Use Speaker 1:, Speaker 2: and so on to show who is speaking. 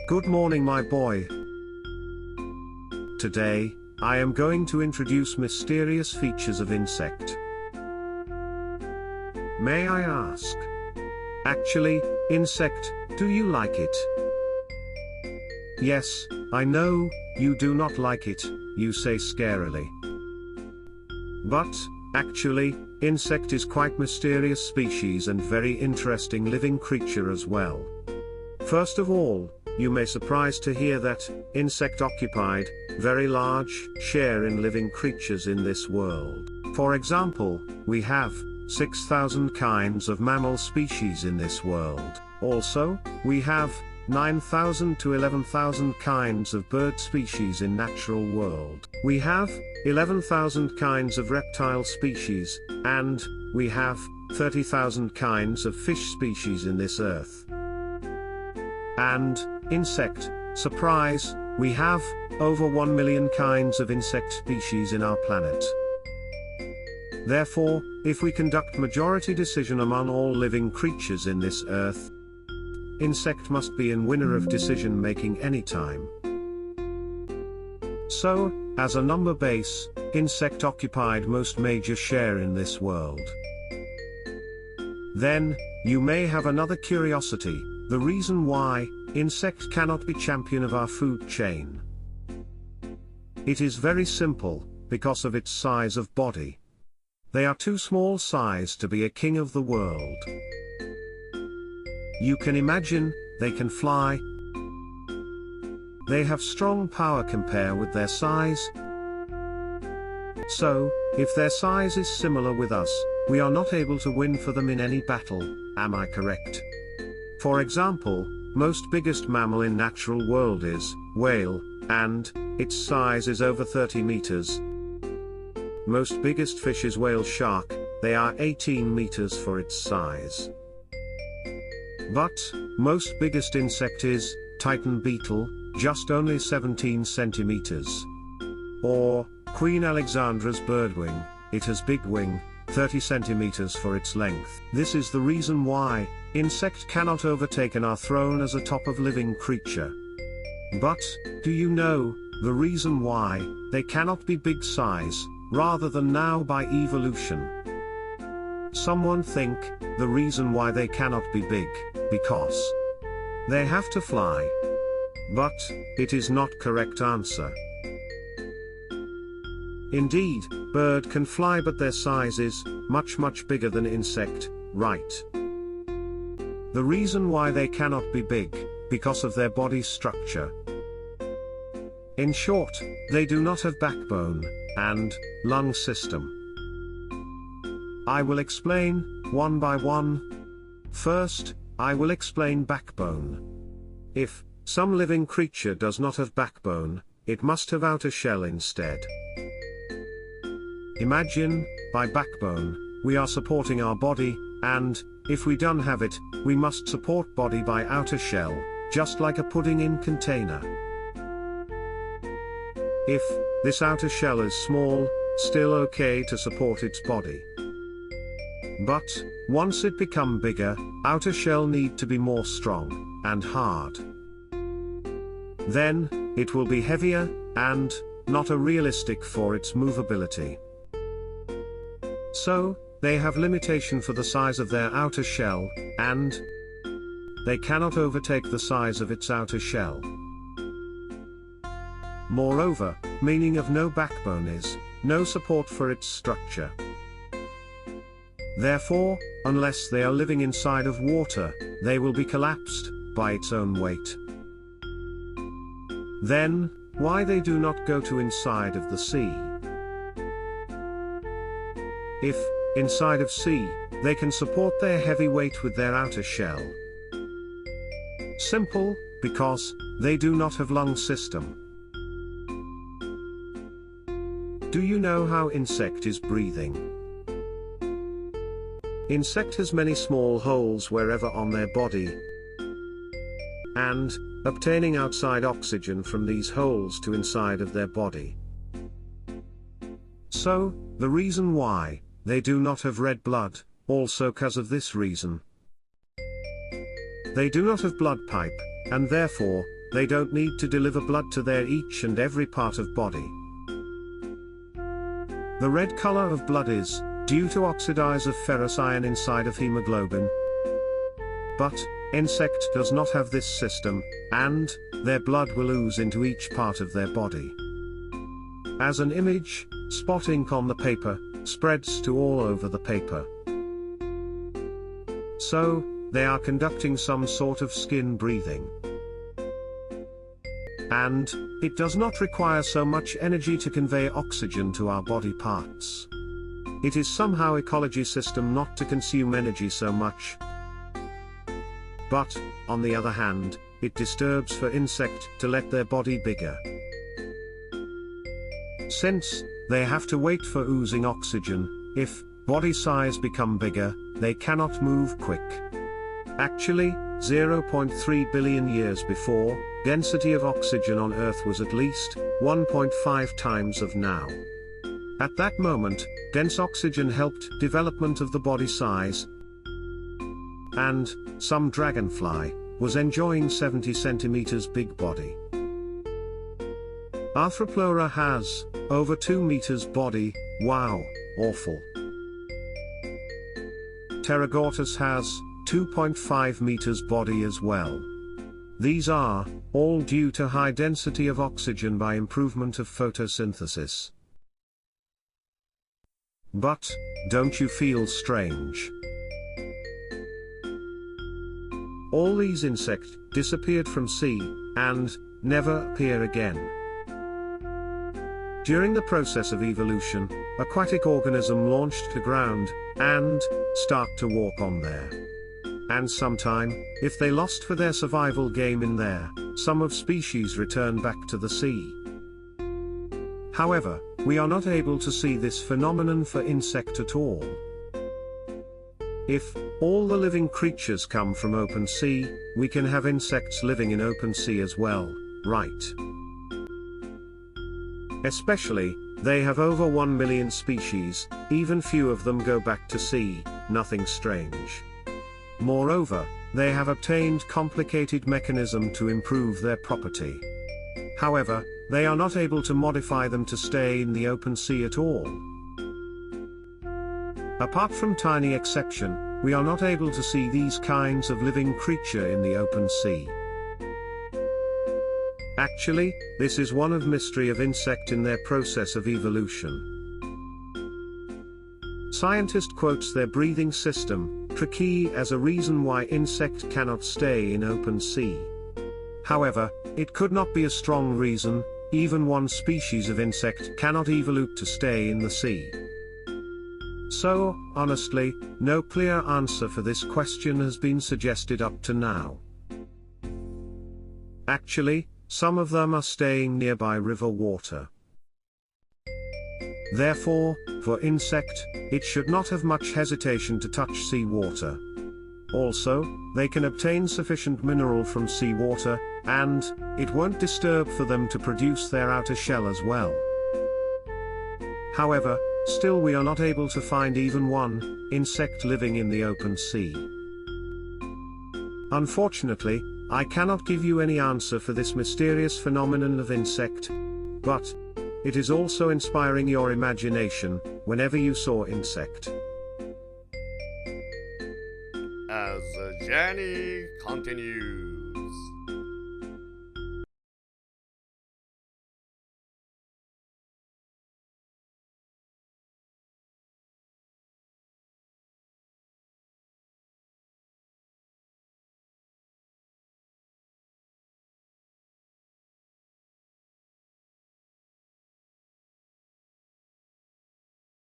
Speaker 1: Good morning, my boy. Today, I am going to introduce mysterious features of insect. May I ask? Actually, insect, do you like it? Yes, I know, you do not like it, you say scarily. But, actually, insect is quite mysterious species and very interesting living creature as well. First of all, you may surprise to hear that, insect occupied, very large, share in living creatures in this world. For example, we have, 6,000 kinds of mammal species in this world. Also, we have, 9,000 to 11,000 kinds of bird species in natural world. We have, 11,000 kinds of reptile species, and, we have, 30,000 kinds of fish species in this earth. And, insect, surprise, we have, over 1 million kinds of insect species in our planet. Therefore, if we conduct majority decision among all living creatures in this earth, insect must be in winner of decision making anytime. So, as a number base, insect occupied most major share in this world. Then, you may have another curiosity, the reason why, insect cannot be champion of our food chain. It is very simple, because of its size of body. They are too small size to be a king of the world. You can imagine, they can fly. They have strong power compare with their size. So, if their size is similar with us, we are not able to win for them in any battle, am I correct? For example, most biggest mammal in natural world is whale, and its size is over 30 meters. Most biggest fish is whale shark, they are 18 meters for its size. But, most biggest insect is Titan beetle, just only 17 centimeters. Or, Queen Alexandra's birdwing, it has big wing, 30 centimeters for its length. This is the reason why, insect cannot overtake our throne as a top of living creature. But, do you know, the reason why, they cannot be big size, rather than now by evolution? Someone think, the reason why they cannot be big, because they have to fly. But, it is not correct answer. Indeed, bird can fly but their size is, much bigger than insect, right? The reason why they cannot be big, because of their body structure. In short, they do not have backbone, and, lung system. I will explain, one by one. First, I will explain backbone. If, some living creature does not have backbone, it must have outer shell instead. Imagine, by backbone, we are supporting our body, and, if we don't have it, we must support body by outer shell, just like a pudding in container. If, this outer shell is small, still okay to support its body. But, once it become bigger, outer shell need to be more strong, and hard. Then, it will be heavier, and, not a realistic for its movability. So, they have limitation for the size of their outer shell, and they cannot overtake the size of its outer shell. Moreover, meaning of no backbone is, no support for its structure. Therefore, unless they are living inside of water, they will be collapsed, by its own weight. Then, why they do not go to inside of the sea? If, inside of sea, they can support their heavy weight with their outer shell. Simple, because, they do not have lung system. Do you know how insect is breathing? Insect has many small holes wherever on their body, and, obtaining outside oxygen from these holes to inside of their body. So, the reason why, they do not have red blood, also cause of this reason. They do not have blood pipe, and therefore, they don't need to deliver blood to their each and every part of body. The red color of blood is due to oxidize of ferrous ion inside of hemoglobin. But insect does not have this system, and their blood will ooze into each part of their body. As an image, spot ink on the paper spreads to all over the paper. So, they are conducting some sort of skin breathing. And it does not require so much energy to convey oxygen to our body parts. It is somehow ecology system not to consume energy so much. But, on the other hand, it disturbs for insect to let their body bigger. Since they have to wait for oozing oxygen, if body size become bigger, they cannot move quick. Actually, 0.3 billion years before, density of oxygen on Earth was at least 1.5 times of now. At that moment, dense oxygen helped development of the body size, and some dragonfly was enjoying 70 centimeters big body. Arthroplura has over 2 meters body. Wow, awful. Pterygortus has 2.5 meters body as well. These are all due to high density of oxygen by improvement of photosynthesis. But don't you feel strange? All these insects disappeared from sea and never appear again. During the process of evolution, aquatic organism launched to ground and start to walk on there. And sometime, if they lost for their survival game in there, some of species return back to the sea. However, we are not able to see this phenomenon for insect at all. If all the living creatures come from open sea, we can have insects living in open sea as well, right? Especially, they have over 1 million species, even few of them go back to sea, nothing strange. Moreover, they have obtained complicated mechanism to improve their property. However, they are not able to modify them to stay in the open sea at all. Apart from tiny exception, we are not able to see these kinds of living creature in the open sea. Actually, this is one of mystery of insect in their process of evolution. Scientist quotes their breathing system, trachea, as a reason why insect cannot stay in open sea. However, it could not be a strong reason. Even one species of insect cannot evolve to stay in the sea. So, honestly, no clear answer for this question has been suggested up to now. Actually, some of them are staying nearby river water. Therefore, for insect, it should not have much hesitation to touch sea water. Also, they can obtain sufficient mineral from sea water, and it won't disturb for them to produce their outer shell as well. However, still we are not able to find even one insect living in the open sea. Unfortunately, I cannot give you any answer for this mysterious phenomenon of insect, but it is also inspiring your imagination whenever you saw insect.
Speaker 2: As the journey continues.